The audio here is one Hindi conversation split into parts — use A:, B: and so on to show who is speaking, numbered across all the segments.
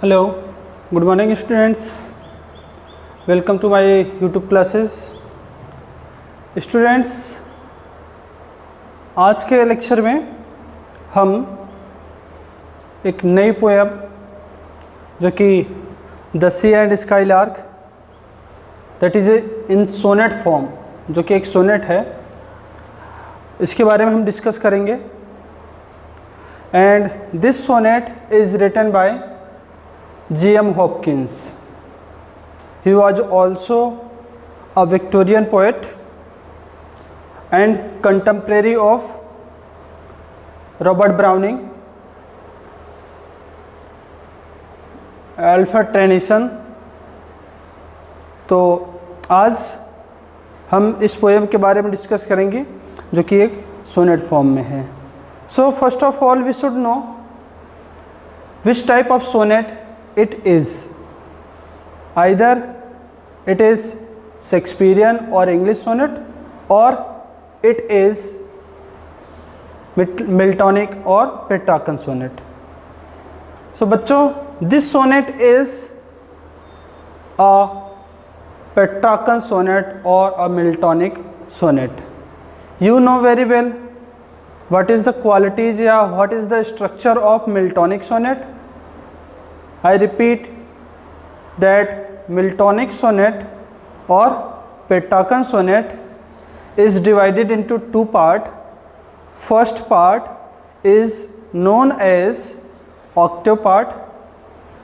A: Hello, good morning students. Welcome to my YouTube classes. Students, आज के लेक्चर में हम एक नई पोएम जो कि the sea and skylark that is in sonnet form, जो कि एक सोनेट है, इसके बारे में हम डिस्कस करेंगे। And this sonnet is written by G.M. Hopkins. He was also a Victorian poet and contemporary of Robert Browning, Alfred Tennyson। तो आज हम इस पोएम के बारे में डिस्कस करेंगे जो कि एक सोनेट फॉर्म में है। So first of all we should know which type of sonnet it is. Either it is Shakespearean or English sonnet, or it is Miltonic or Petrarchan sonnet. So बच्चों, this sonnet is a Petrarchan sonnet or a Miltonic sonnet. You know very well what is the qualities या what is the structure of Miltonic sonnet. I repeat that Miltonic sonnet or Petrarchan sonnet is divided into two parts. First part is known as octave part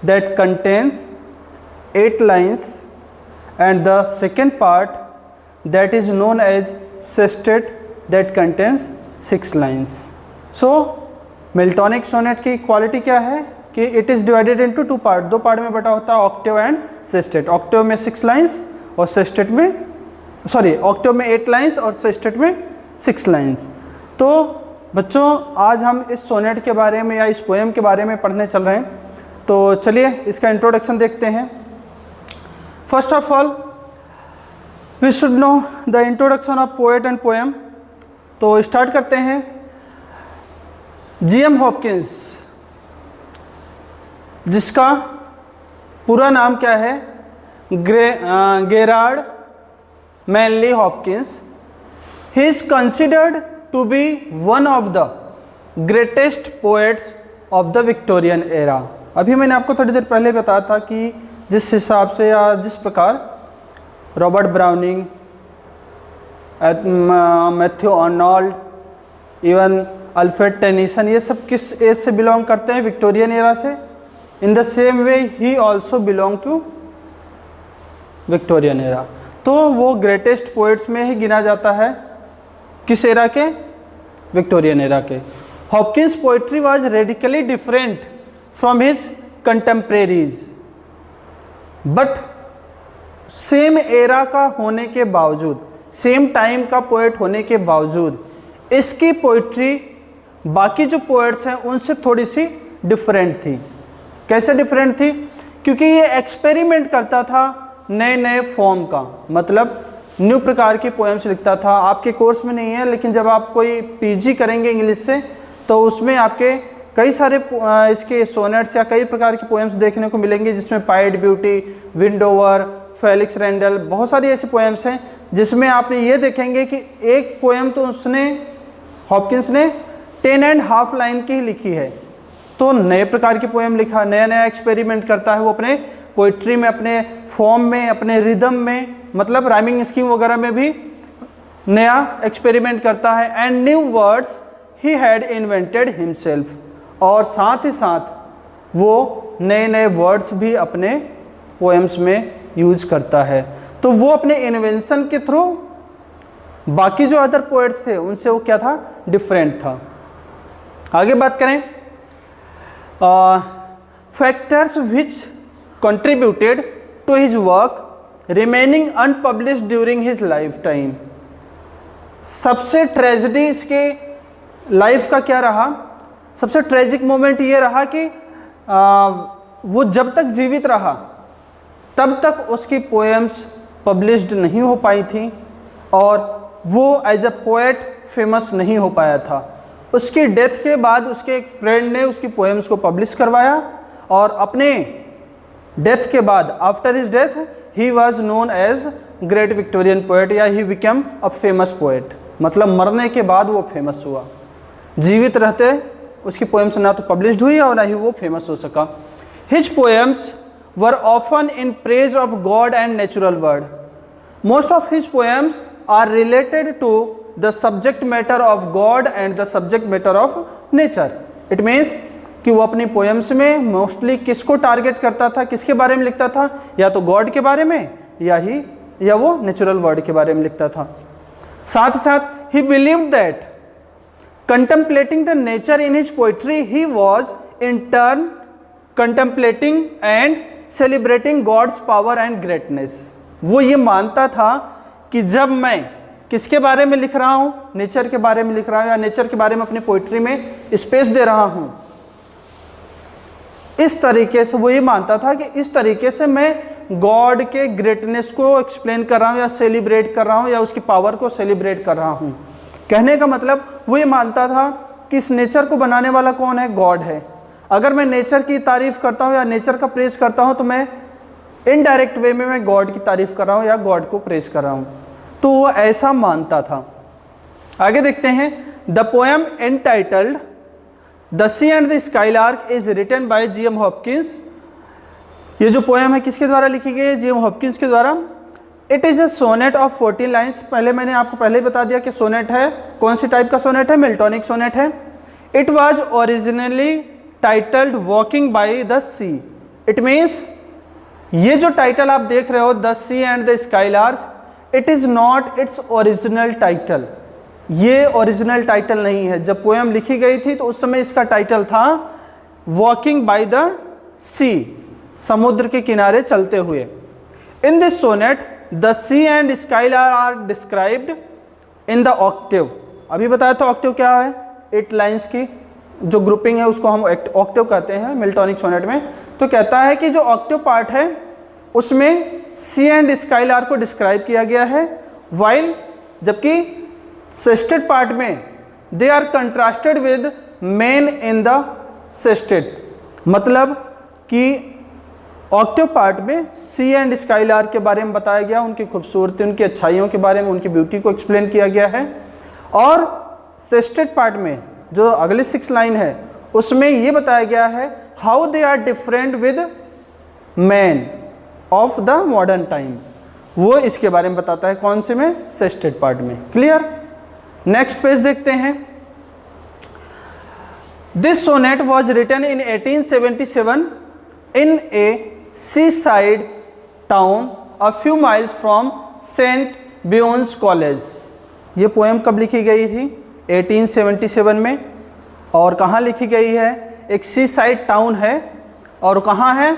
A: that contains 8 lines, and the second part that is known as sestet that contains 6 lines. So Miltonic sonnet की क्वालिटी क्या है कि it is divided into two part, दो पार्ट में बटा होता है, ऑक्टेव एंड सेस्टेट। ऑक्टेव में 6 लाइंस और सेस्टेट में ऑक्टेव में 8 लाइंस और सेस्टेट में 6 लाइंस। तो बच्चों, आज हम इस सोनेट के बारे में या इस पोएम के बारे में पढ़ने चल रहे हैं। तो चलिए इसका इंट्रोडक्शन देखते हैं। First of all we should know the introduction of poet and poem. तो स्टार्ट करते हैं। G.M. हॉपकिंस, जिसका पूरा नाम क्या है, Gerard Manley Hopkins. He is considered to be one of the greatest poets of the Victorian era. अभी मैंने आपको थोड़ी देर पहले बताया था कि जिस हिसाब से या जिस प्रकार Robert browning, Matthew Arnold, even Alfred Tennyson, ये सब किस एज से बिलोंग करते हैं, विक्टोरियन एरा से। In the same way he also belong to Victorian era। तो वो ग्रेटेस्ट पोएट्स में ही गिना जाता है, किस एरा के, विक्टोरियन एरा के। Hopkins poetry was radically different from his contemporaries, but same era का होने के बावजूद, सेम टाइम का पोएट होने के बावजूद इसकी पोइट्री बाकी जो पोएट्स हैं उनसे थोड़ी सी डिफरेंट थी। कैसे डिफरेंट थी? क्योंकि ये एक्सपेरिमेंट करता था नए नए फॉर्म का, मतलब न्यू प्रकार की पोएम्स लिखता था। आपके कोर्स में नहीं है, लेकिन जब आप कोई पीजी करेंगे इंग्लिश से तो उसमें आपके कई सारे इसके सोनेट्स या कई प्रकार की पोएम्स देखने को मिलेंगी, जिसमें पाइड ब्यूटी, विंडोवर, फेलिक्स रेंडल, बहुत सारी ऐसी पोएम्स हैं जिसमें आपने ये देखेंगे कि एक पोएम तो हॉपकिंस ने 10.5 लाइन की ही लिखी है। तो नए प्रकार की पोएम लिखा, नया नया एक्सपेरिमेंट करता है वो अपने पोइट्री में, अपने फॉर्म में, अपने रिदम में, मतलब राइमिंग स्कीम वगैरह में भी नया एक्सपेरिमेंट करता है। And new words he had invented himself, और साथ ही साथ वो नए नए वर्ड्स भी अपने पोएम्स में यूज करता है। तो वो अपने इन्वेंशन के थ्रू बाकी जो अदर पोएट्स थे उनसे वो क्या था, डिफरेंट था। आगे बात करें, factors which contributed to his work remaining unpublished during his lifetime। सबसे ट्रेजेडी इसके लाइफ का क्या रहा, सबसे ट्रेजिक मोमेंट ये रहा कि वो जब तक जीवित रहा तब तक उसकी पोएम्स पब्लिश्ड नहीं हो पाई थी और वो एज अ पोएट फेमस नहीं हो पाया था। उसकी डेथ के बाद उसके एक फ्रेंड ने उसकी पोएम्स को पब्लिश करवाया और अपने डेथ के बाद, after his death he was known as great Victorian poet, या he become a famous poet, मतलब मरने के बाद वो फेमस हुआ। जीवित रहते उसकी पोएम्स ना तो पब्लिश्ड हुई और ना ही वो फेमस हो सका। His poems were often in praise of God and natural world. Most of his poems are related to the subject matter of God and the subject matter of nature. It means कि वो अपनी पोएम्स में मोस्टली किसको टारगेट करता था, किसके बारे में लिखता था, या तो गॉड के बारे में या वो नेचुरल वर्ल्ड के बारे में लिखता था। साथ ही साथ ही believed that contemplating the nature in his poetry he was in turn contemplating and celebrating God's power and greatness. वो ये मानता था कि जब मैं किसके बारे में लिख रहा हूँ, नेचर के बारे में लिख रहा हूँ या नेचर के बारे में अपनी पोइट्री में स्पेस दे रहा हूँ, इस तरीके से वो ये मानता था कि इस तरीके से मैं गॉड के ग्रेटनेस को एक्सप्लेन कर रहा हूँ या सेलिब्रेट कर रहा हूँ या उसकी पावर को सेलिब्रेट कर रहा हूँ। कहने का मतलब वो ये मानता था कि इस नेचर को बनाने वाला कौन है, गॉड है। अगर मैं नेचर की तारीफ करता हूँ या नेचर का प्रेज करता हूँ तो मैं इनडायरेक्ट वे में मैं गॉड की तारीफ कर रहा हूँ या गॉड को प्रेज कर रहा हूँ। तो वो ऐसा मानता था। आगे देखते हैं। The poem entitled the sea and the skylark is written by G M. Hopkins. ये जो पोएम है किसके द्वारा लिखी गई है, जी.एम. हॉपकिंस के द्वारा। It is a sonnet of 14 lines. पहले मैंने आपको पहले ही बता दिया कि सोनेट है, कौन सी टाइप का सोनेट है, मिल्टोनिक सोनेट है। It was originally titled walking by the sea. It means ये जो टाइटल आप देख रहे हो the sea and the skylark, it is not its original title. ये ओरिजिनल टाइटल नहीं है। जब पोएम लिखी गई थी तो उस समय इसका टाइटल था वॉकिंग बाय द सी, समुद्र के किनारे चलते हुए। In this sonnet the sea and skylark are described in the octave. अभी बताया था ऑक्टेव क्या है, 8 लाइन्स की जो ग्रुपिंग है उसको हम ऑक्टेव कहते हैं मिल्टोनिक सोनेट में। तो कहता है कि जो ऑक्टेव पार्ट है उसमें सी एंड स्काईलार्क को डिस्क्राइब किया गया है, वाइल जबकि सेस्टेड पार्ट में they are contrasted with men in the sestet. मतलब कि ऑक्टेव पार्ट में सी एंड स्काईलार्क के बारे में बताया गया, उनकी खूबसूरती, उनकी अच्छाइयों के बारे में, उनकी ब्यूटी को एक्सप्लेन किया गया है। और सेस्टेड पार्ट में जो अगले 6 लाइन है उसमें ये बताया गया है how they are different with man of the modern time. वो इसके बारे में बताता है, कौन से में, सेस्टेड पार्ट में। क्लियर। नेक्स्ट पेज देखते हैं। This sonnet was written in 1877 in a seaside town a few miles from St. Beons College। ये पोएम कब लिखी गई थी, 1877 में। और कहाँ लिखी गई है, एक सी साइड टाउन है और कहाँ है,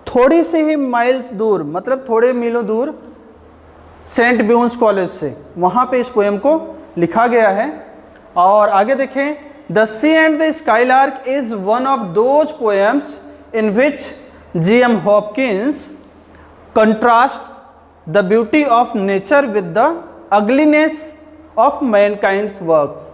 A: थोड़ी सी ही माइल्स दूर, मतलब थोड़े मीलों दूर सेंट ब्यून्स कॉलेज से, वहाँ पे इस पोएम को लिखा गया है। और आगे देखें। The sea and the skylark is one of those poems in which G.M. Hopkins contrasts the beauty of nature with the ugliness of mankind's works।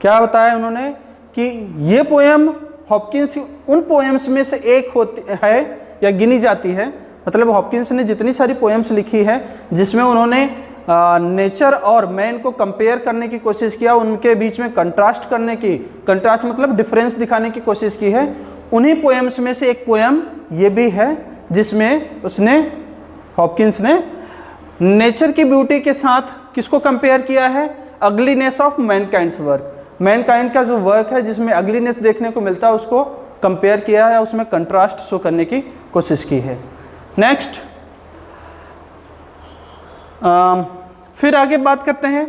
A: क्या बताया उन्होंने कि ये पोएम हॉपकिंस उन पोएम्स में से एक होती है या गिनी जाती है। मतलब हॉपकिंस ने जितनी सारी पोएम्स लिखी है जिसमें उन्होंने नेचर और मैन को कंपेयर करने की कोशिश किया, उनके बीच में कंट्रास्ट करने की, कंट्रास्ट मतलब डिफरेंस दिखाने की कोशिश की है, उन्हीं पोएम्स में से एक पोएम ये भी है जिसमें उसने हॉपकिंस ने नेचर की ब्यूटी के साथ किसको कंपेयर किया है, अगलीनेस ऑफ मैनकाइंड्स वर्क। मैनकाइंड का जो वर्क है जिसमें अगलीनेस देखने को मिलता है उसको कंपेयर किया है, उसमें कंट्रास्ट शो करने की कोशिश की है। नेक्स्ट फिर आगे बात करते हैं।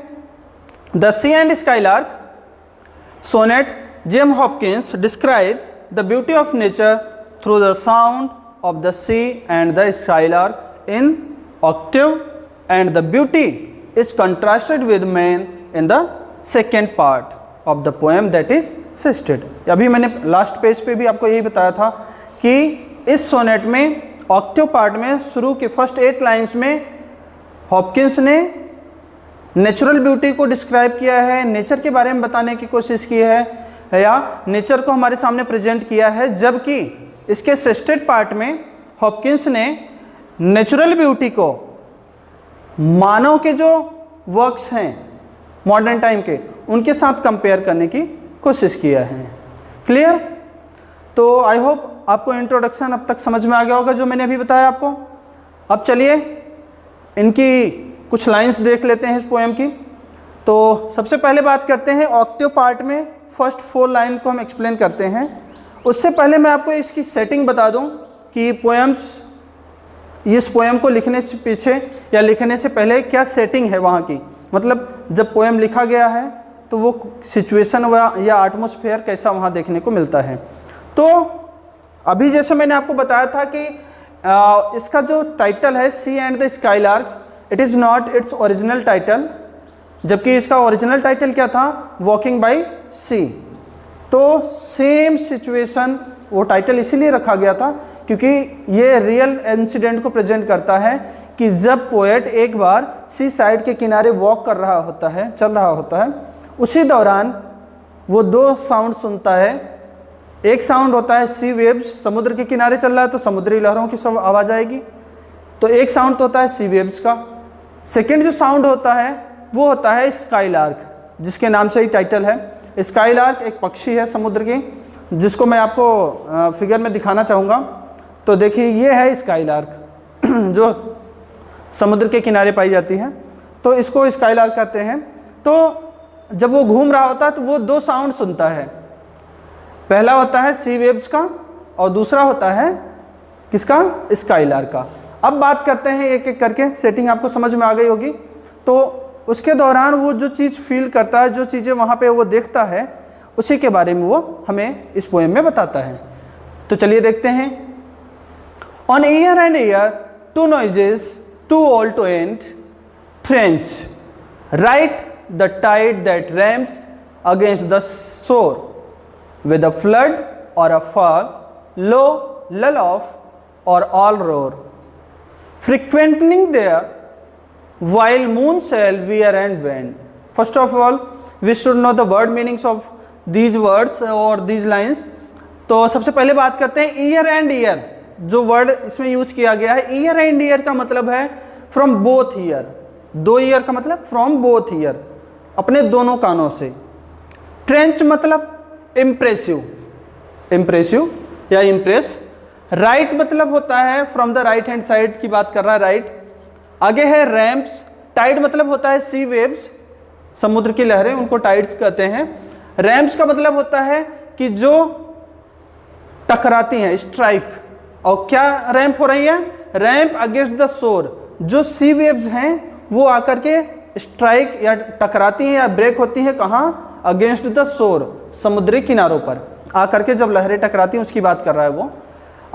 A: The sea and skylark sonnet G.M. Hopkins describe the beauty of nature through the sound of the sea and the skylark in octave, and the beauty is contrasted with man in the second part of the poem that is seested। अभी मैंने लास्ट पेज पे भी आपको यही बताया था कि इस सोनेट में ऑक्टेव पार्ट में शुरू के फर्स्ट 8 लाइन्स में हॉपकिंस ने नेचुरल ब्यूटी को डिस्क्राइब किया है, नेचर के बारे में बताने की कोशिश की है या नेचर को हमारे सामने प्रेजेंट किया है, जबकि इसके सेस्टेड पार्ट में हॉपकिंस ने नेचुरल ब्यूटी को मानव के जो वर्क्स हैं मॉडर्न टाइम के, उनके साथ कंपेयर करने की कोशिश किया है। क्लियर? तो आई होप आपको इंट्रोडक्शन अब तक समझ में आ गया होगा जो मैंने अभी बताया आपको। अब चलिए इनकी कुछ लाइंस देख लेते हैं इस पोएम की। तो सबसे पहले बात करते हैं ऑक्टेव पार्ट में फर्स्ट 4 लाइन को हम एक्सप्लेन करते हैं। उससे पहले मैं आपको इसकी सेटिंग बता दूं कि पोएम्स, इस पोएम को लिखने से पीछे या लिखने से पहले क्या सेटिंग है वहाँ की, मतलब जब पोएम लिखा गया है तो वो सिचुएशन या एटमॉस्फेयर कैसा वहाँ देखने को मिलता है। तो अभी जैसे मैंने आपको बताया था कि इसका जो टाइटल है sea and the skylark, it is not its original title, जबकि इसका ओरिजिनल टाइटल क्या था, वॉकिंग बाय सी। तो सेम सिचुएशन, वो टाइटल इसीलिए रखा गया था क्योंकि ये रियल इंसिडेंट को प्रेजेंट करता है कि जब पोएट एक बार सी साइड के किनारे वॉक कर रहा होता है, चल रहा होता है, उसी दौरान वो 2 साउंड सुनता है। एक साउंड होता है सी वेव्स, समुद्र के किनारे चल रहा है तो समुद्री लहरों की सब आवाज़ आएगी, तो एक साउंड होता है सी वेव्स का। सेकेंड जो साउंड होता है वो होता है स्काईलार्क, जिसके नाम से ही टाइटल है। स्काईलार्क एक पक्षी है समुद्र की, जिसको मैं आपको फिगर में दिखाना चाहूँगा। तो देखिए ये है स्काईलार्क जो समुद्र के किनारे पाई जाती है, तो इसको स्काईलार्क कहते हैं। तो जब वो घूम रहा होता है तो वो 2 साउंड सुनता है, पहला होता है सी वेव्स का और दूसरा होता है किसका, स्काईलार्क का। अब बात करते हैं एक एक करके, सेटिंग आपको समझ में आ गई होगी। तो उसके दौरान वो जो चीज़ फील करता है, जो चीज़ें वहाँ पे वो देखता है, उसी के बारे में वो हमें इस पोएम में बताता है। तो चलिए देखते हैं। On year and year 2 noises too old to end trench right the tide that ramps against the shore with a flood or a fall, low lull off or all roar, frequenting there while moon shall veer and bend. First of all, we should know the word meanings of these words or these lines. तो सबसे पहले बात करते हैं ईयर एंड ईयर, जो वर्ड इसमें यूज किया गया है। ईयर एंड ईयर का मतलब है फ्रॉम बोथ ईयर, 2 ईयर का मतलब फ्रॉम बोथ ईयर, अपने दोनों कानों से। ट्रेंच मतलब इम्प्रेसिव, इम्प्रेसिव या इम्प्रेस। राइट मतलब होता है from the right hand side की बात कर रहा है, राइट। आगे है रैम्प्स। टाइड मतलब होता है सी वेव्स, समुद्र की लहरें, उनको टाइड्स कहते हैं। रैम्प्स का मतलब होता है कि जो टकराती हैं, स्ट्राइक। और क्या रैम्प हो रही है, रैम्प अगेंस्ट द शोर, जो सी वेव्स हैं वो आकर के स्ट्राइक या टकराती हैं या ब्रेक होती हैं, कहाँ, अगेंस्ट द शोर, समुद्री किनारों पर आकर के जब लहरें टकराती हैं उसकी बात कर रहा है वो।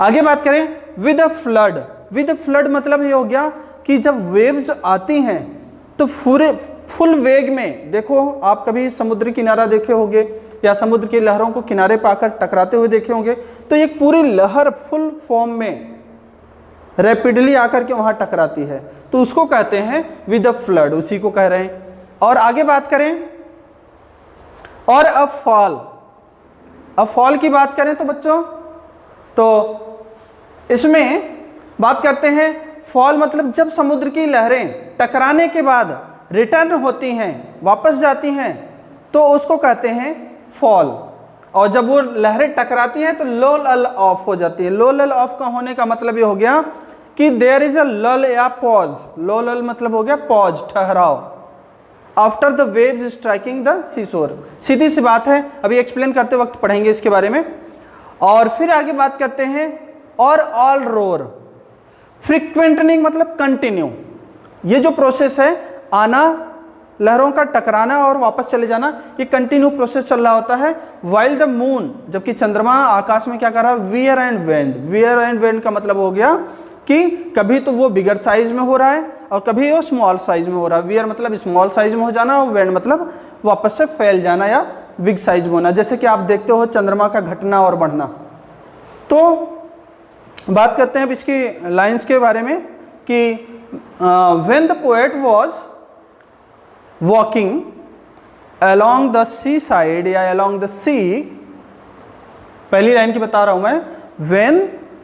A: आगे बात करें with a flood. With a flood मतलब ये हो गया कि जब वेव्स आती हैं तो फुल वेग में, देखो आप कभी समुद्री किनारा देखे होंगे या समुद्र की लहरों को किनारे पाकर टकराते हुए देखे होंगे, तो एक पूरी लहर फुल फॉर्म में रैपिडली आकर के वहाँ टकराती है, तो उसको कहते हैं विद अ फ्लड, उसी को कह रहे हैं। और आगे बात करें और अ फॉल। अ फॉल की बात करें तो बच्चों, तो इसमें बात करते हैं फॉल मतलब जब समुद्र की लहरें टकराने के बाद रिटर्न होती हैं, वापस जाती हैं, तो उसको कहते हैं फॉल। और जब वो लहरें टकराती हैं तो लो लल ऑफ हो जाती है। लो लल ऑफ का होने का मतलब ये हो गया कि देयर इज अ लल या पॉज। लो लल मतलब हो गया पॉज, ठहराव, after the waves striking the seashore. सीधी सी बात है, अभी एक्सप्लेन करते वक्त पढ़ेंगे इसके बारे में। और फिर आगे बात करते हैं और ऑल रोर। फ्रीक्वेंटनिंग मतलब कंटिन्यू, ये जो प्रोसेस है, आना, लहरों का टकराना और वापस चले जाना, ये कंटिन्यू प्रोसेस चल रहा होता है। वाइल द मून, जबकि चंद्रमा आकाश में क्या कर रहा है, wear and wend. Wear and wend का मतलब हो गया कि कभी तो वो बिगर साइज में हो रहा है और कभी वो स्मॉल साइज में हो रहा है। वियर मतलब स्मॉल साइज में हो जाना और वेंड मतलब वापस से फैल जाना या बिग साइज में होना, जैसे कि आप देखते हो चंद्रमा का घटना और बढ़ना। तो बात करते हैं अब इसकी लाइंस के बारे में कि when the poet was walking along the seaside या along the sea, पहली लाइन की बता रहा हूं मैं, when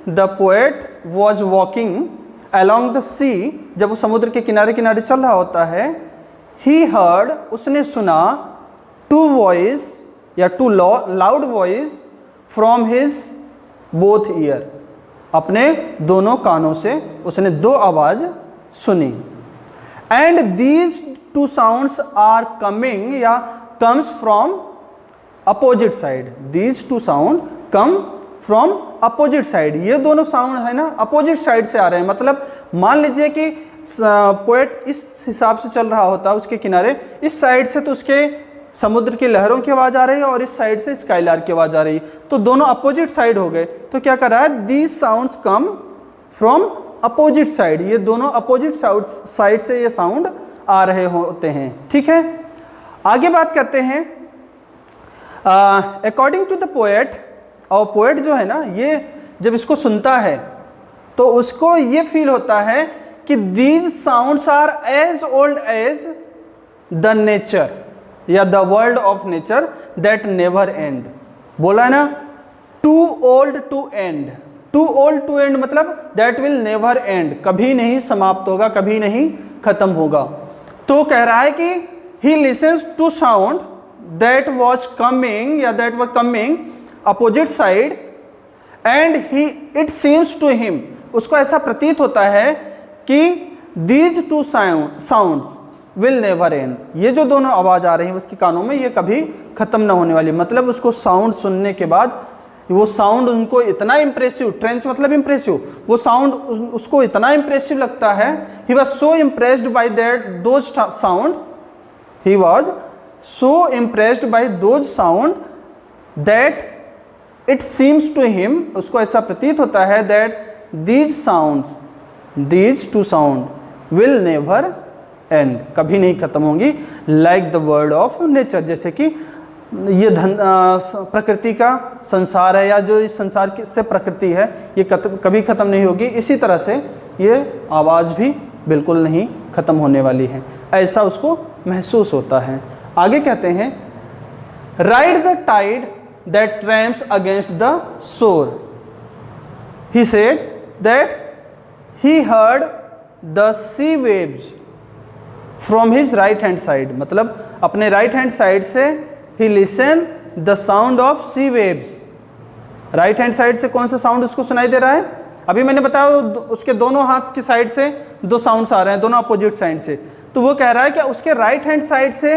A: the poet was walking along the sea, जब वो समुद्र के किनारे किनारे चल रहा होता है, he heard, उसने सुना, two voice या two loud voice from his both ear, अपने दोनों कानों से उसने दो आवाज सुनी। and these two sounds are coming या comes from opposite side, these two sound come from opposite side, ये दोनों साउंड है ना अपोजिट साइड से आ रहे हैं। मतलब मान लीजिए कि पोएट इस हिसाब से चल रहा होता है उसके किनारे, इस साइड से तो उसके समुद्र की लहरों की आवाज़ आ रही है और इस साइड से स्काईलार्क की आवाज़ आ रही है, तो दोनों अपोजिट साइड हो गए। तो क्या कर रहा है, these sounds come from opposite side, ये दोनों अपोजिट साइड से ये साउंड आ रहे होते हैं। ठीक है, आगे बात करते हैं। अकॉर्डिंग टू द पोएट, और पोएट जो है ना, ये जब इसको सुनता है तो उसको ये फील होता है कि these sounds are as old as the nature या the world of nature that never end. बोला है ना, too old to end, too old to end मतलब दैट विल नेवर एंड, कभी नहीं समाप्त होगा, कभी नहीं खत्म होगा। तो कह रहा है कि he listens to sound that was coming या that were coming opposite side and he it seems to him, उसको ऐसा प्रतीत होता है कि these two sounds will never end, ये जो दोनों आवाज आ रही है उसके कानों में, ये कभी खत्म ना होने वाली। मतलब उसको साउंड सुनने के बाद वो साउंड उनको इतना इंप्रेसिव, ट्रेंच मतलब इंप्रेसिव, वो साउंड उसको इतना इंप्रेसिव लगता है, he was so impressed by that those sound, he was so impressed by those sound that it seems to him, उसको ऐसा प्रतीत होता है that these sounds, these two sound will never end, कभी नहीं खत्म होंगी। Like the world of nature, जैसे कि ये प्रकृति का संसार है या जो इस संसार से प्रकृति है ये कभी खत्म नहीं होगी, इसी तरह से ये आवाज़ भी बिल्कुल नहीं खत्म होने वाली है, ऐसा उसको महसूस होता है। आगे कहते हैं, ride the tide that tramps against the shore. He said that he heard the sea waves from his right hand side, मतलब अपने राइट हैंड साइड से he listened the sound of sea waves। Right hand side से कौन सा साउंड उसको सुनाई दे रहा है, अभी मैंने बताया उसके दोनों हाथ की साइड से दो साउंड्स आ रहे हैं, दोनों अपोजिट साइड से। तो वो कह रहा है कि उसके राइट हैंड साइड से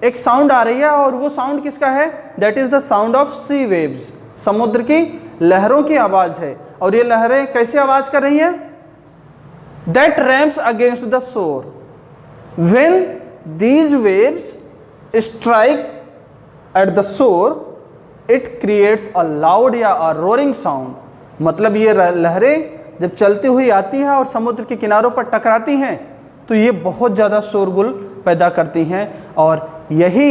A: एक साउंड आ रही है और वो साउंड किसका है, that is the sound of sea waves, समुद्र की लहरों की आवाज है। और ये लहरें कैसी आवाज कर रही हैं, that rams against the shore when these waves strike at the shore it creates a loud या अ रोरिंग साउंड। मतलब ये लहरें जब चलती हुई आती हैं और समुद्र के किनारों पर टकराती हैं तो ये बहुत ज़्यादा शोरगुल पैदा करती हैं, और यही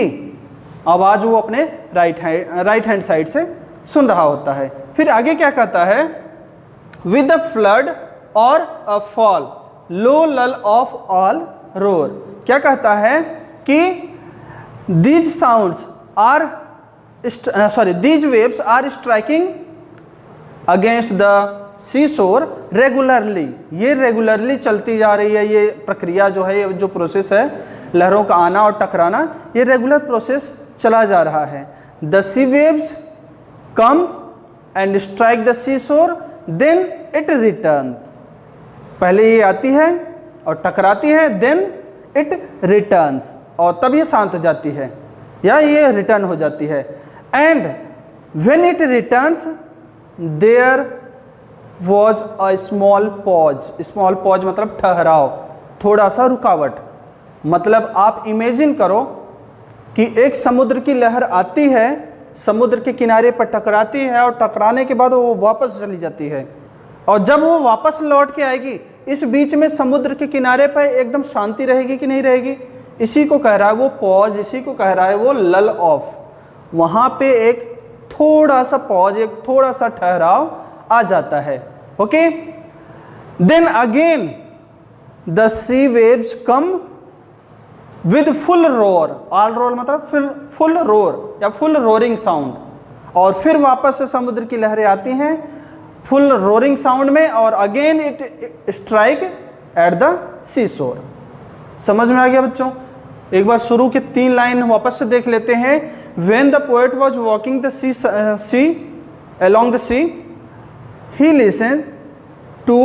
A: आवाज़ वो अपने राइट हैंड साइड से सुन रहा होता है। फिर आगे क्या कहता है, विद अ फ्लड और अ फॉल लो लल ऑफ ऑल रोर। क्या कहता है कि these sounds are these waves are striking against the sea shore regularly. ये रेगुलरली चलती जा रही है, ये प्रक्रिया जो है, ये जो प्रोसेस है लहरों का आना और टकराना, ये रेगुलर प्रोसेस चला जा रहा है। The sea waves come and strike the sea shore then it return. पहले ये आती है और टकराती है, देन इट रिटर्न्स, और तब ये शांत हो जाती है या ये रिटर्न हो जाती है। And when it returns there was a small pause. Small pause मतलब ठहराव, थोड़ा सा रुकावट। मतलब आप इमेजिन करो कि एक समुद्र की लहर आती है, समुद्र के किनारे पर टकराती है और टकराने के बाद वो वापस चली जाती है, और जब वो वापस लौट के आएगी इस बीच में समुद्र के किनारे पर एकदम शांति रहेगी कि नहीं रहेगी, इसी को कह रहा है वो पॉज, इसी को कह रहा है वो लल ऑफ। वहाँ पे एक थोड़ा सा पॉज, एक थोड़ा सा ठहराव आ जाता है। Okay, then again the sea waves come with full roar. All roar मतलब फिर फुल रोर या फुल रोरिंग साउंड, और फिर वापस से समुद्र की लहरें आती हैं फुल रोरिंग साउंड में, और again it strike at the sea shore. समझ में आ गया बच्चों? एक बार शुरू के 3 लाइन वापस से देख लेते हैं। When the poet was walking the sea along the sea, he listened to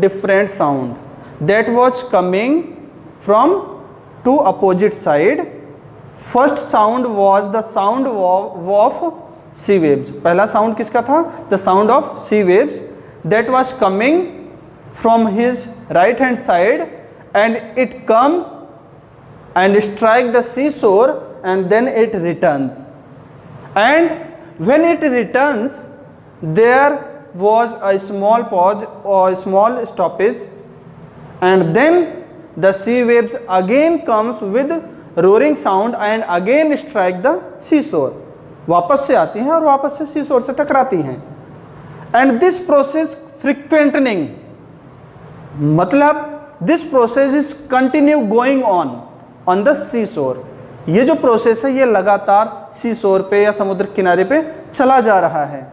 A: different sound that was coming from 2 opposite side. First sound was the sound of sea waves. पहला साउंड किसका था? The sound of sea waves that was coming from his right hand side, and it come and strike the seashore, and then it returns. And when it returns, there was a small pause or a small stoppage, and then the sea waves again comes with roaring sound and again strike the seashore. वापस से आती हैं और वापस से सी शोर से टकराती हैं। एंड दिस प्रोसेस फ्रीक्वेंटनिंग, मतलब this process is continue going on the sea shore. ये जो प्रोसेस है ये लगातार सी शोर पे या समुद्र किनारे पे चला जा रहा है।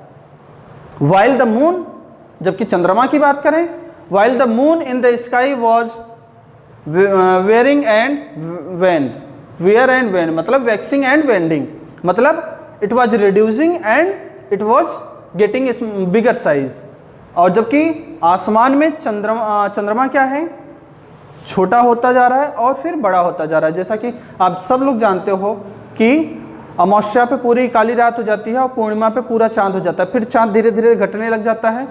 A: वाइल द मून, जबकि चंद्रमा की बात करें, while the moon in the sky was wearing and wend, wear and wend मतलब वैक्सिंग एंड वेंडिंग, मतलब it was reducing and it was getting bigger size. और जबकि आसमान में चंद्रमा क्या है? छोटा होता जा रहा है और फिर बड़ा होता जा रहा है। जैसा कि आप सब लोग जानते हो कि अमावस्या पे पूरी काली रात हो जाती है और पूर्णिमा पे पूरा चांद हो जाता है, फिर चांद धीरे धीरे घटने लग जाता है,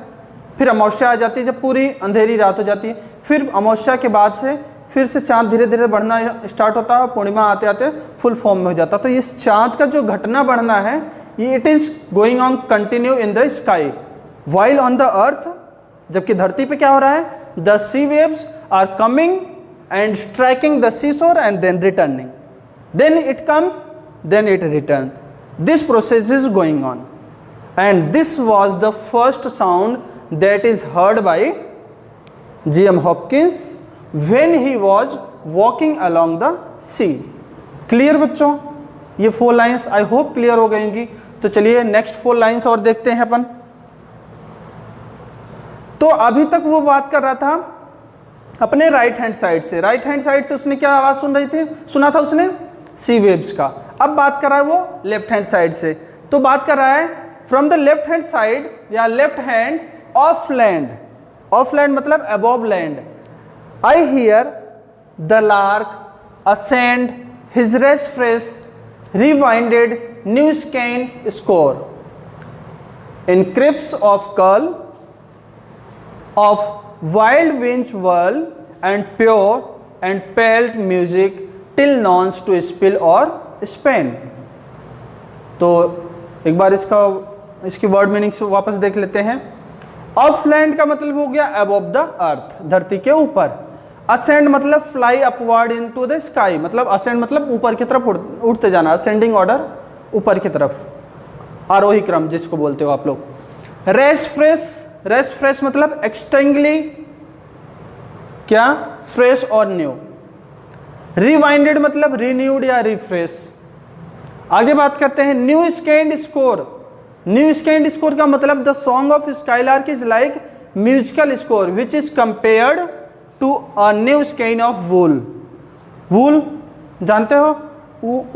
A: फिर अमावस्या आ जाती है जब पूरी अंधेरी रात हो जाती है, फिर अमावस्या के बाद से फिर से चांद धीरे धीरे बढ़ना स्टार्ट होता है और पूर्णिमा आते आते फुल फॉर्म में हो जाता है। तो इस चांद का जो घटना बढ़ना है ये it is going on continue in the sky while on the earth, जबकि धरती पे क्या हो रहा है? The sea waves are coming and striking the seashore and then returning, then it comes, then it returns. This process is going on, and this was the first sound that is heard by G.M. Hopkins when he was walking along the sea. Clear बच्चों? ये 4 लाइन्स आई होप क्लियर हो गई होंगी। तो चलिए नेक्स्ट 4 लाइन्स और देखते हैं अपन। तो अभी तक वो बात कर रहा था अपने राइट हैंड साइड से, राइट हैंड साइड से उसने क्या आवाज सुना था उसने? सी वेव्स का। अब बात कर रहा है वो लेफ्ट हैंड साइड से, तो बात कर रहा है from the left hand side या left hand of land. Of land मतलब above land. I hear the lark ascend his rest fresh rewinded new skein score in crisps off curl off wild winch whirl and pure and pelt music till nonce to spill or spend। तो एक बार इसकी वर्ड मीनिंग वापस देख लेते हैं। ऑफ लैंड का मतलब हो गया अबव द अर्थ, धरती के ऊपर। असेंड मतलब fly upward into the sky, मतलब असेंड मतलब ऊपर की तरफ उड़ते जाना, असेंडिंग ऑर्डर, ऊपर की तरफ, आरोही क्रम जिसको बोलते हो आप लोग। रेस्ट फ्रेश, रेस्ट फ्रेश मतलब एक्सटेंगली क्या? फ्रेश और न्यू। रिवाइंडेड मतलब रिन्यूड या रिफ्रेश। आगे बात करते हैं new skeined score. New skeined score का मतलब the song of skylark is like musical score which is compared to a new skein of wool. Wool जानते हो?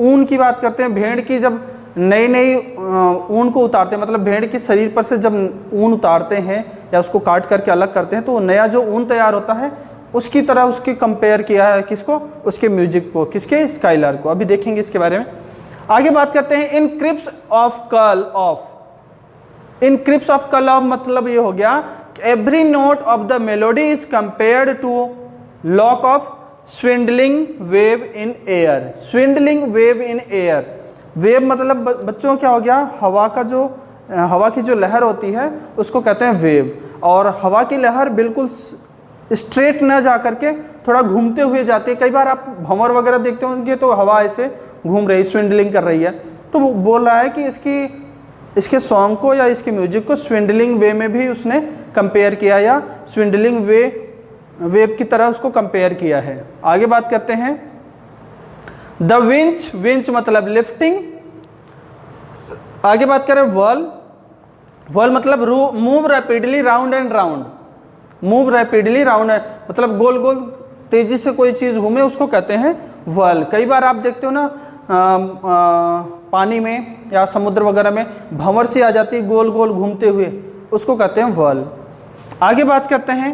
A: ऊन की बात करते हैं। भेड़ की जब नई नई ऊन को उतारते हैं, मतलब भेड़ के शरीर पर से जब ऊन उतारते हैं या उसको काट करके अलग करते हैं तो नया जो ऊन तैयार होता है उसकी तरह उसकी कंपेयर किया है किसको? उसके म्यूजिक को, किसके? स्काईलार्क को। अभी देखेंगे इसके बारे में। आगे बात करते हैं in crisps off curl off. In crisps off curl off मतलब ये हो गया every note of the melody is compared to lock of swindling wave in air. Swindling wave in air, wave मतलब बच्चों क्या हो गया? हवा की जो लहर होती है उसको कहते हैं वेव। और हवा की लहर बिल्कुल स्ट्रेट न जा करके थोड़ा घूमते हुए जाती है। कई बार आप भंवर वगैरह देखते होंगे तो हवा ऐसे घूम रही, स्विंडलिंग कर रही है। तो वो बोल रहा है कि इसके सॉन्ग को या इसके म्यूजिक को स्विंडलिंग वे में भी उसने कंपेयर किया या स्विंडलिंग वेव की तरह उसको कंपेयर किया है। आगे बात करते हैं द विंच, विंच मतलब लिफ्टिंग। आगे बात करें वर्ल, व्हर्ल मतलब move rapidly round and round, move rapidly round and मतलब गोल गोल तेजी से कोई चीज़ घूमे उसको कहते हैं व्हर्ल। कई बार आप देखते हो ना पानी में या समुद्र वगैरह में भंवर सी आ जाती है गोल गोल घूमते हुए, उसको कहते हैं व्हर्ल। आगे बात करते हैं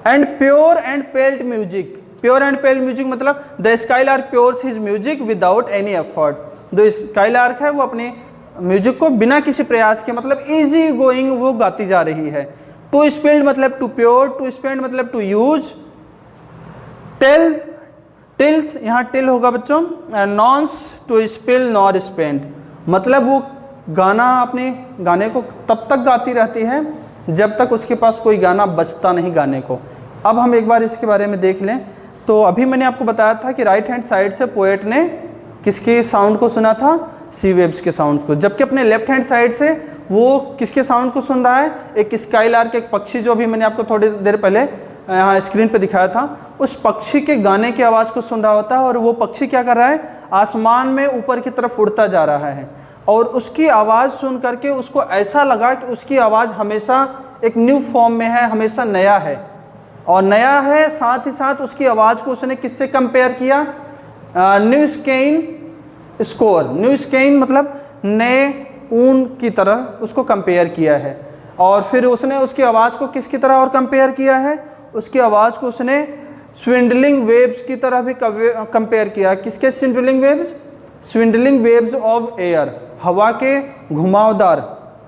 A: and pure and pelt music. Pure and pelt music मतलब the skylark pours his music without any effort. जो स्काईलार्क है वो अपने म्यूजिक को बिना किसी प्रयास के मतलब इजी गोइंग वो गाती जा रही है। टू स्पेल्ड मतलब टू प्योर, टू स्पेंड मतलब टू यूज, टेल टिल्स यहाँ टिल होगा बच्चों, नॉन्स टू स्पिल नॉर स्पेंड मतलब वो गाना अपने गाने को तब तक गाती रहती है जब तक उसके पास कोई गाना बचता नहीं गाने को। अब हम एक बार इसके बारे में देख लें। तो अभी मैंने आपको बताया था कि राइट हैंड साइड से पोएट ने किसके साउंड को सुना था, सी वेव्स के साउंड को, जबकि अपने लेफ्ट हैंड साइड से वो किसके साउंड को सुन रहा है, एक स्काईलार्क, एक पक्षी जो अभी मैंने आपको थोड़ी देर पहले यहाँ स्क्रीन पे दिखाया था, उस पक्षी के गाने की आवाज़ को सुन रहा होता है। और वो पक्षी क्या कर रहा है, आसमान में ऊपर की तरफ उड़ता जा रहा है और उसकी आवाज़ सुन करके उसको ऐसा लगा कि उसकी आवाज़ हमेशा एक न्यू फॉर्म में है, हमेशा नया है और नया है। साथ ही साथ उसकी आवाज़ को उसने किससे कंपेयर किया, new skein score, new scan मतलब नए ऊन की तरह उसको कंपेयर किया है। और फिर उसने उसकी आवाज़ को किसकी तरह और कंपेयर किया है, उसकी आवाज़ को उसने स्विंडलिंग वेव्स की तरह भी कंपेयर किया। किसके swindling waves, swindling waves of air, हवा के घुमावदार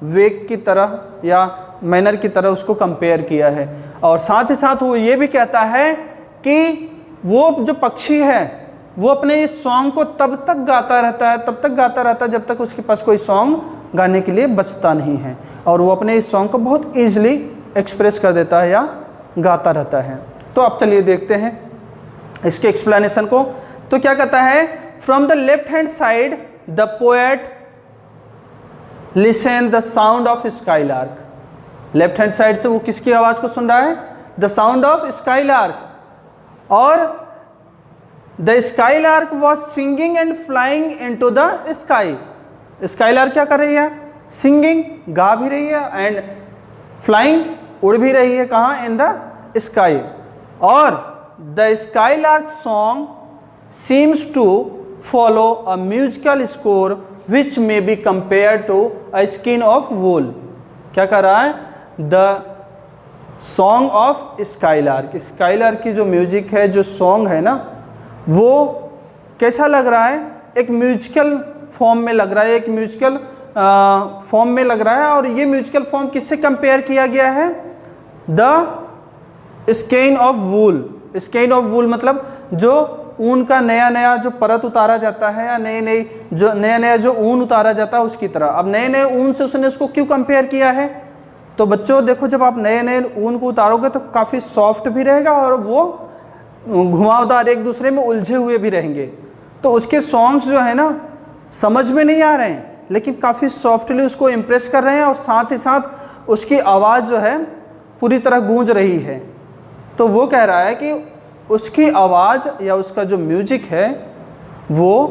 A: वेग की तरह या मैनर की तरह उसको कंपेयर किया है। और साथ ही साथ वो ये भी कहता है कि वो जो पक्षी है वो अपने इस सॉन्ग को तब तक गाता रहता है, तब तक गाता रहता है जब तक उसके पास कोई सॉन्ग गाने के लिए बचता नहीं है। और वो अपने इस सॉन्ग को बहुत ईजिली एक्सप्रेस कर देता है या गाता रहता है। तो अब चलिए देखते हैं इसके एक्सप्लेनेशन को। तो क्या कहता है, from the left hand side the poet listen the sound of skylark. Left hand side से वो किसकी आवाज़ को सुन रहा है, द साउंड ऑफ स्काईलार्क। और the skylark was singing and flying into the sky. Skylark क्या कर रही है, सिंगिंग गा भी रही है एंड फ्लाइंग उड़ भी रही है, कहाँ, इन द स्काई। और the skylark song seems to follow a musical score which may be compare to a skin of wool. क्या कर रहा है, the song of skylark, skylark की जो म्यूजिक है, जो सॉन्ग है ना, वो कैसा लग रहा है, एक म्यूजिकल फॉर्म में लग रहा है, एक म्यूजिकल फॉर्म में लग रहा है। और ये म्यूजिकल फॉर्म किससे कंपेयर किया गया है, the scan of wool. Scan of वूल मतलब जो ऊन का नया नया जो परत उतारा जाता है या नया नया जो ऊन उतारा जाता है उसकी तरह। अब नए नए ऊन से उसने उसको क्यों कंपेयर किया है, तो बच्चों देखो, जब आप नए नए ऊन को उतारोगे तो काफ़ी सॉफ्ट भी रहेगा और वो घुमावदार, एक दूसरे में उलझे हुए भी रहेंगे। तो उसके सॉन्ग्स जो है ना समझ में नहीं आ रहे हैं, लेकिन काफ़ी सॉफ्टली उसको इम्प्रेस कर रहे हैं और साथ ही साथ उसकी आवाज़ जो है पूरी तरह गूंज रही है। तो वो कह रहा है कि उसकी आवाज़ या उसका जो म्यूजिक है वो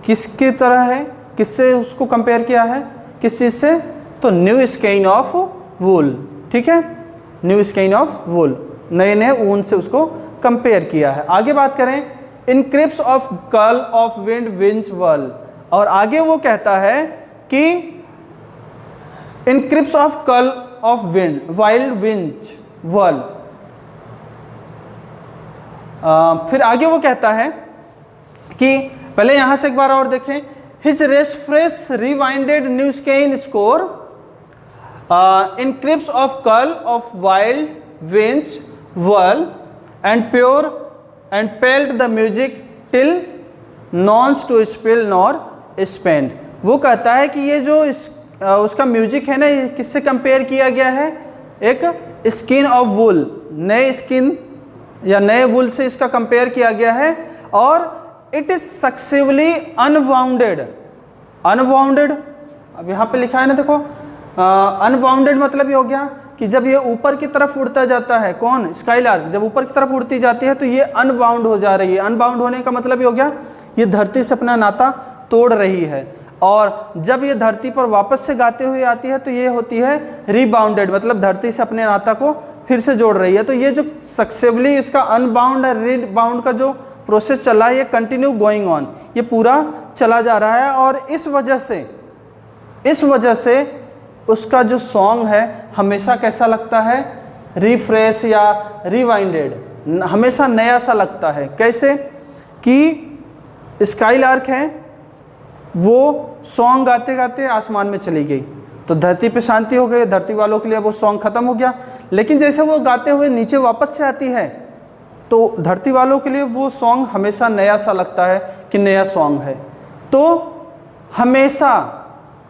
A: किसकी तरह है, किससे उसको कंपेयर किया है, किस चीज़ से, तो न्यू स्केन ऑफ वूल। ठीक है, न्यू स्केन ऑफ वूल, नए नए ऊन से उसको कंपेयर किया है। आगे बात करें, in crisps off curl off wind winch whirl. और आगे वो कहता है कि in crisps off curl off wind wild winch whirl. फिर आगे वो कहता है कि पहले यहां से एक बार और देखें, his refresh rewinded new skein score in crisps off curl off wild winch whirl and pure and pelt the music till nons to spill nor spend। वो कहता है कि ये जो उसका म्यूजिक है ना, ये किससे कंपेयर किया गया है, एक स्किन ऑफ वूल, नए स्किन या नए वूल से इसका कंपेयर किया गया है। और it is successfully unbounded. Unbounded अब यहाँ पे लिखा है ना, देखो, अनबाउंडेड मतलब ये हो गया कि जब ये ऊपर की तरफ उड़ता जाता है, कौन, स्काईलार्क, जब ऊपर की तरफ उड़ती जाती है तो ये अनबाउंड हो जा रही है। अनबाउंड होने का मतलब ये हो गया ये धरती से अपना नाता तोड़ रही है। और जब ये धरती पर वापस से गाते हुए आती है तो ये होती है रीबाउंडेड, मतलब धरती से अपने नाता को फिर से जोड़ रही है। तो ये जो सक्सेसफुली इसका अनबाउंड और रीबाउंड का जो प्रोसेस चला है ये कंटिन्यू गोइंग ऑन, ये पूरा चला जा रहा है। और इस वजह से उसका जो सॉन्ग है हमेशा कैसा लगता है, रिफ्रेश या रिवाइंडेड, हमेशा नया सा लगता है। कैसे कि स्काईलार्क है, वो सॉन्ग गाते गाते आसमान में चली गई तो धरती पे शांति हो गई, धरती वालों के लिए वो सॉन्ग ख़त्म हो गया। लेकिन जैसे वो गाते हुए नीचे वापस से आती है तो धरती वालों के लिए वो सॉन्ग हमेशा नया सा लगता है कि नया सॉन्ग है। तो हमेशा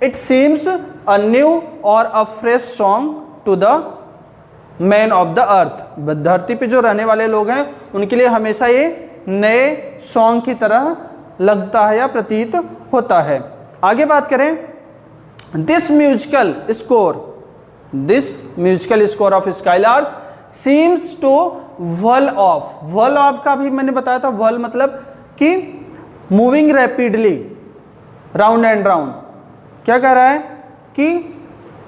A: इट सीम्स अ न्यू और a fresh song to the man of the earth. धरती पे जो रहने वाले लोग हैं उनके लिए हमेशा ये नए सॉन्ग की तरह लगता है या प्रतीत होता है। आगे बात करें, this musical score of skylark seems to whirl off का भी मैंने बताया था, व्हर्ल मतलब कि moving rapidly round and round. क्या कह रहा है कि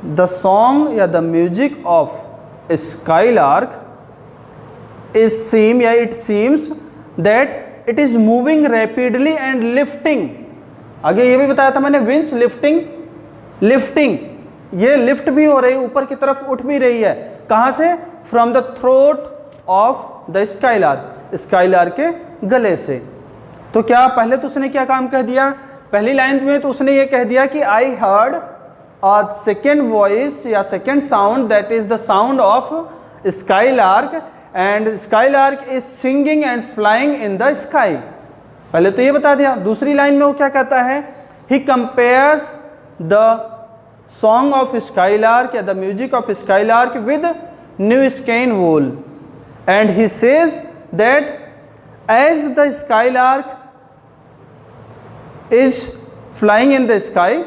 A: द सॉन्ग या the music of skylark it seems that it is moving rapidly and lifting. आगे ये भी बताया था मैंने, विंच लिफ्टिंग, ये लिफ्ट भी हो रही है, ऊपर की तरफ उठ भी रही है। कहां से? From the throat of the skylark के गले से। तो क्या पहले तो उसने क्या काम कह दिया, पहली लाइन में तो उसने ये कह दिया कि I heard a second voice या second sound that is the sound of skylark and skylark is singing and flying in the sky. पहले तो ये बता दिया। दूसरी लाइन में वो क्या कहता है, he compares the song of skylark या the music of skylark with new skein wool and he says that as the skylark is flying in the sky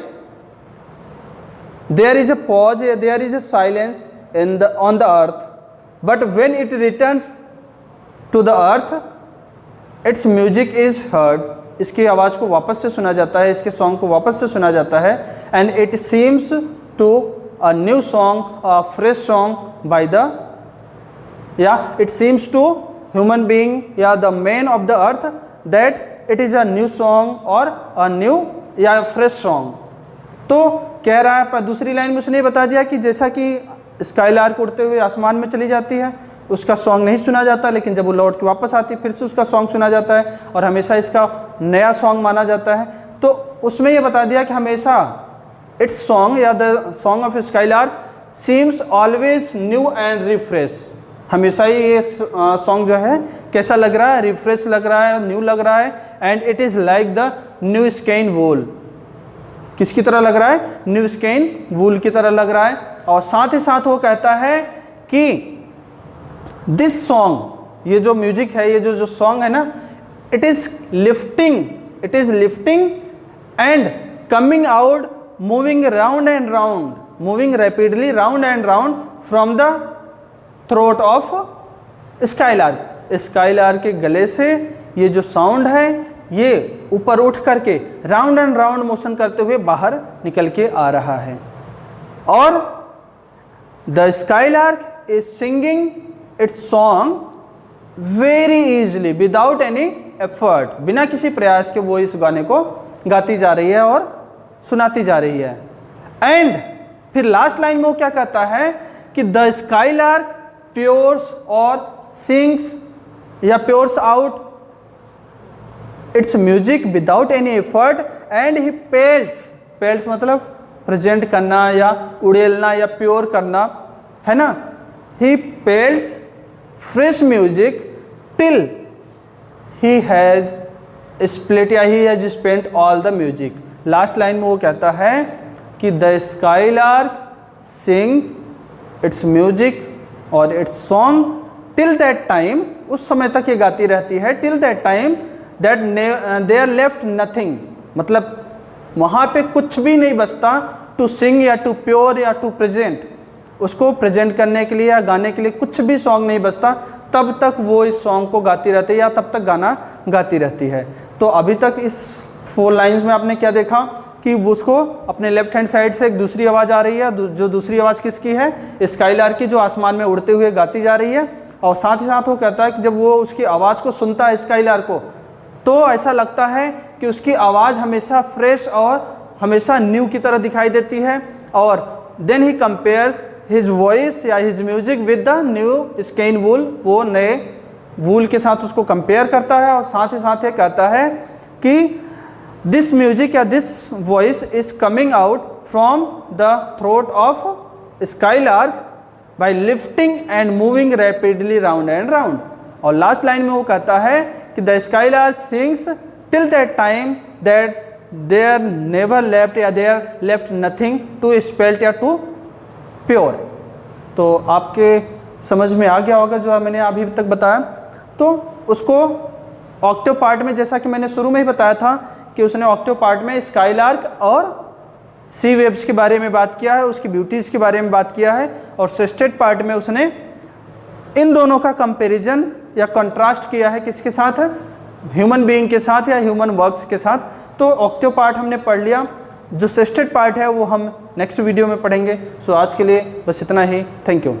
A: there is a pause, there is a silence on the earth, but when it returns to the earth its music is heard, इसकी आवाज़ को वापस से सुना जाता है, इसके सॉन्ग को वापस से सुना जाता है। and it seems to a new song, a fresh song by the it seems to human being the man of the earth that it is a new song or a new fresh song। तो कह रहा है, पर दूसरी लाइन में उसने बता दिया कि जैसा कि स्काईलार्क उड़ते हुए आसमान में चली जाती है उसका सॉन्ग नहीं सुना जाता, लेकिन जब वो लौट के वापस आती है फिर से उसका सॉन्ग सुना जाता है और हमेशा इसका नया सॉन्ग माना जाता है। तो उसमें ये बता दिया कि हमेशा इट्स सॉन्ग या the song of skylark seems always new and refresh. हमेशा ही ये सॉन्ग जो है कैसा लग रहा है, रिफ्रेश लग रहा है, न्यू लग रहा है। And it is like the new skein wool, किसकी तरह लग रहा है, न्यू स्केन वूल की तरह लग रहा है। और साथ ही साथ वो कहता है कि दिस सॉन्ग, ये जो म्यूजिक है, ये जो सॉन्ग है ना, it is lifting and coming out, moving round and round, moving rapidly round and round from the throat of skylark. Skylark के गले से ये जो साउंड है ये ऊपर उठ करके राउंड एंड राउंड मोशन करते हुए बाहर निकल के आ रहा है। और the skylark is singing it's song very easily without any effort, बिना किसी प्रयास के वो इस गाने को गाती जा रही है और सुनाती जा रही है। एंड फिर लास्ट लाइन में वो क्या कहता है कि द स्काईलार्क प्योर्स और सिंग्स या pours out its music without any effort and he pelts मतलब प्रेजेंट करना या उड़ेलना या प्योर करना है ना। He pelts fresh music till he has split या he has spent all the music. Last line में वो कहता है कि the skylark sings its music और its song till that time, उस समय तक ये गाती रहती है, till that time that there left nothing, मतलब वहाँ पे कुछ भी नहीं बचता टू सिंग या टू प्योर या टू प्रेजेंट, उसको प्रेजेंट करने के लिए या गाने के लिए कुछ भी सॉन्ग नहीं बचता, तब तक वो इस सॉन्ग को गाती रहती है या तब तक गाना गाती रहती है। तो अभी तक इस 4 लाइन्स में आपने क्या देखा कि उसको अपने लेफ्ट हैंड साइड से एक दूसरी आवाज़ आ रही है, जो दूसरी आवाज़ किसकी है, स्काईलार्क की, जो आसमान में उड़ते हुए गाती जा रही है। और साथ ही साथ वो कहता है कि जब वो उसकी आवाज़ को सुनता है स्काईलार्क को, तो ऐसा लगता है कि उसकी आवाज़ हमेशा फ्रेश और हमेशा न्यू की तरह दिखाई देती है। और then he compares his voice या his music with the new skein wool, वो नए वूल के साथ उसको कंपेयर करता है। और साथ ही साथ ये कहता है कि दिस म्यूजिक या this voice is coming out from the throat of skylark by lifting and moving rapidly round and round. और लास्ट लाइन में वो कहता है कि the skylark sings till that time that there never left या there left nothing to spelt या टू प्योर। तो आपके समझ में आ गया होगा जो मैंने अभी तक बताया। तो उसको ऑक्टेव पार्ट में, जैसा कि मैंने शुरू में ही बताया था कि उसने ऑक्टेव पार्ट में स्काईलार्क और सी वेव्स के बारे में बात किया है, उसकी ब्यूटीज़ के बारे में बात किया है। और सेस्टेड पार्ट में उसने इन दोनों का कंपैरिजन या कंट्रास्ट किया है, किसके साथ है, ह्यूमन बीइंग के साथ या ह्यूमन वर्क्स के साथ। तो ऑक्टेव पार्ट हमने पढ़ लिया, जो सेस्टेड पार्ट है वो हम नेक्स्ट वीडियो में पढ़ेंगे। सो आज के लिए बस इतना ही। Thank you.